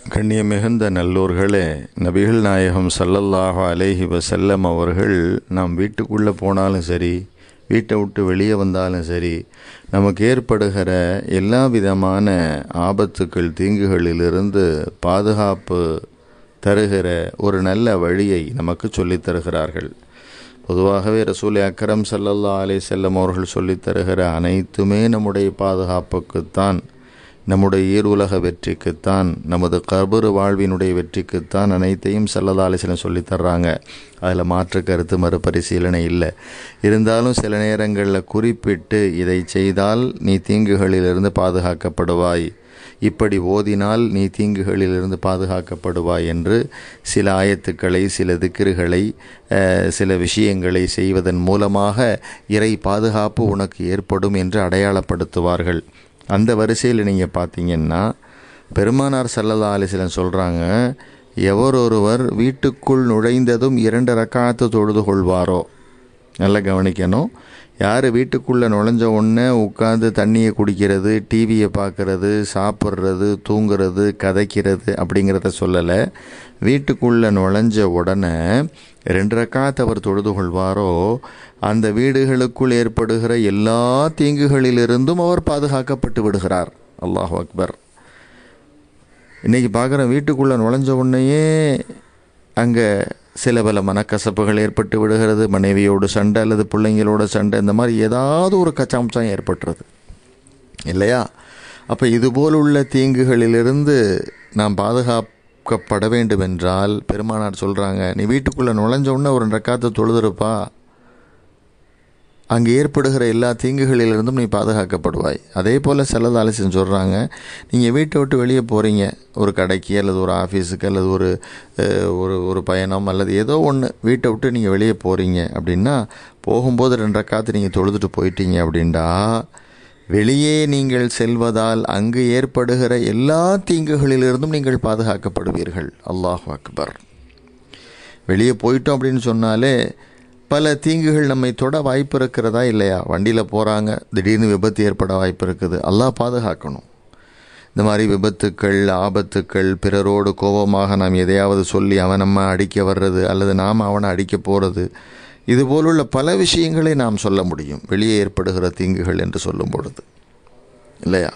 கண்ணியமிகுந்த நல்லோர்களே, நபிகள் நாயகம் ஸல்லல்லாஹு அலைஹி வஸல்லம் அவர்கள் நாம் வீட்டுக்குள்ளே போனாலும் சரி, வீட்டை விட்டு வெளியே வந்தாலும் சரி, நமக்கு ஏற்படுகிற எல்லா விதமான ஆபத்துக்கள் தீங்குகளிலிருந்து பாதுகாப்பு தருகிற ஒரு நல்ல வழியை நமக்கு சொல்லித் தருகிறார்கள். பொதுவாகவே ரசூல் அக்ரம் ஸல்லல்லாஹு அலைஹி வஸல்லம் அவர்கள் சொல்லித் தருகிற அனைத்துமே நம்முடைய பாதுகாப்புக்குத்தான், நம்முடைய ஈருலக வெற்றிக்குத்தான், நமது கபர் வாழ்வினுடைய வெற்றிக்குத்தான் அனைத்தையும் ஸல்லல்லாஹு அலைஹி வஸல்லம் சொல்லித் தர்றாங்க. அதில் மாற்று கருத்து மறுபரிசீலனை இல்லை. இருந்தாலும் சில நேரங்களில் குறிப்பிட்டு இதை செய்தால் நீ தீங்குகளிலிருந்து பாதுகாக்கப்படுவாய், இப்படி ஓதினால் நீ தீங்குகளிலிருந்து பாதுகாக்கப்படுவாய் என்று சில ஆயத்துக்களை, சில திக்ருகளை, சில விஷயங்களை செய்வதன் மூலமாக இறை பாதுகாப்பு உனக்கு ஏற்படும் என்று அடையாளப்படுத்துவார்கள். அந்த வரிசையில் நீங்கள் பார்த்தீங்கன்னா பெருமானார் ஸல்லல்லாஹு அலைஹி வஸல்லம் சொல்கிறாங்க, எவரொருவர் வீட்டுக்குள் நுழைந்ததும் 2 ரக்காத்து தொழுது கொள்வாரோ, நல்லா கவனிக்கணும், யார் வீட்டுக்குள்ளே நுழைஞ்ச உடனே உட்காந்து தண்ணியை குடிக்கிறது, டிவியை பார்க்குறது, சாப்பிட்றது, தூங்குறது, கதைக்கிறது அப்படிங்கிறத சொல்லலை. வீட்டுக்குள்ளே நுழைஞ்ச உடனே 2 ரக்காத் அவர் தொழுது கொள்வாரோ அந்த வீடுகளுக்குள் ஏற்படுகிற எல்லா தீங்குகளிலிருந்தும் அவர் பாதுகாக்கப்பட்டு விடுகிறார். அல்லாஹு அக்பர். இன்றைக்கி பார்க்குற வீட்டுக்குள்ளே நுழைஞ்ச உடனேயே அங்கே சில பல மனக்கசப்புகள் ஏற்பட்டு விடுகிறது, மனைவியோடு சண்டை அல்லது பிள்ளைங்களோட சண்டை, இந்த மாதிரி ஏதாவது ஒரு கச்சாம்சம் ஏற்பட்டுறது இல்லையா? அப்போ இதுபோல் உள்ள தீங்குகளிலிருந்து நாம் பாதுகாக்கப்பட வேண்டும் என்றால் பெருமானார் சொல்கிறாங்க, நீ வீட்டுக்குள்ளே நுழைஞ்ச உடனே ஒரு 2 ரக்காத்து தொழுதுருப்பா, அங்கே ஏற்படுகிற எல்லா தீங்குகளிலிருந்தும் நீ பாதுகாக்கப்படுவாய். அதே போல் ஸல்லல்லாஹு அலைஹி வஸல்லம் சொல்கிறாங்க, நீங்கள் வீட்டை விட்டு வெளியே போகிறீங்க, ஒரு கடைக்கு அல்லது ஒரு ஆஃபீஸுக்கு அல்லது ஒரு பயணம் அல்லது ஏதோ ஒன்று, வீட்டை விட்டு நீங்கள் வெளியே போகிறீங்க அப்படின்னா போகும்போது 2 ரக்காத்து நீங்கள் தொழுதுட்டு போயிட்டீங்க அப்படின்டா, வெளியே நீங்கள் செல்வதால் அங்கு ஏற்படுகிற எல்லா தீங்குகளிலிருந்தும் நீங்கள் பாதுகாக்கப்படுவீர்கள். அல்லாஹு அக்பர். வெளியே போயிட்டோம் அப்படின்னு சொன்னாலே பல தீங்குகள் நம்மை தொட வாய்ப்பு இருக்கிறதா இல்லையா? வண்டியில் போகிறாங்க, திடீர்னு விபத்து ஏற்பட வாய்ப்பு இருக்குது, அல்லாஹ் பாதுகாக்கணும். இந்த மாதிரி விபத்துக்கள், ஆபத்துக்கள், பிறரோடு கோபமாக நாம் எதையாவது சொல்லி அவன் நம்ம அடிக்க வர்றது அல்லது நாம் அவனை அடிக்க போகிறது, இதுபோலுள்ள பல விஷயங்களை நாம் சொல்ல முடியும் வெளியே ஏற்படுகிற தீங்குகள் என்று சொல்லும் பொழுது, இல்லையா?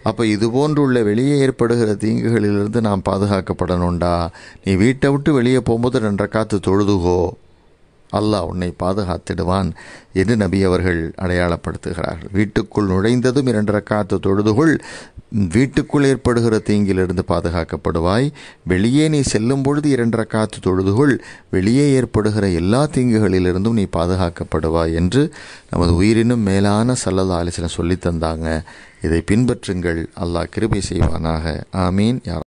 அப்போ இது போன்றுள்ள வெளியே ஏற்படுகிற தீங்குகளிலிருந்து நாம் பாதுகாக்கப்படணும்டா, நீ வீட்டை விட்டு வெளியே போகும்போது 2 ரக்காத்து தொழுதுகோ, அல்லாஹ் உன்னை பாதுகாத்திடுவான் என்று நபி அவர்கள் அடையாளப்படுத்துகிறார்கள். வீட்டுக்குள் நுழைந்ததும் 2 ரக்காத்து தொழுதுகொள், வீட்டுக்குள் ஏற்படுகிற தீங்கிலிருந்து பாதுகாக்கப்படுவாய். வெளியே நீ செல்லும் பொழுது 2 ரக்காத்து தொழுதுகொள், வெளியே ஏற்படுகிற எல்லா தீங்குகளிலிருந்தும் நீ பாதுகாக்கப்படுவாய் என்று நமது உயிரினும் மேலான ஸல்லல்லாஹு அலைஹி வஸல்லம் சொல்லித் தந்தாங்க. இதை பின்பற்றுங்கள். அல்லாஹ் கிருபை செய்வானாக. ஆமீன்.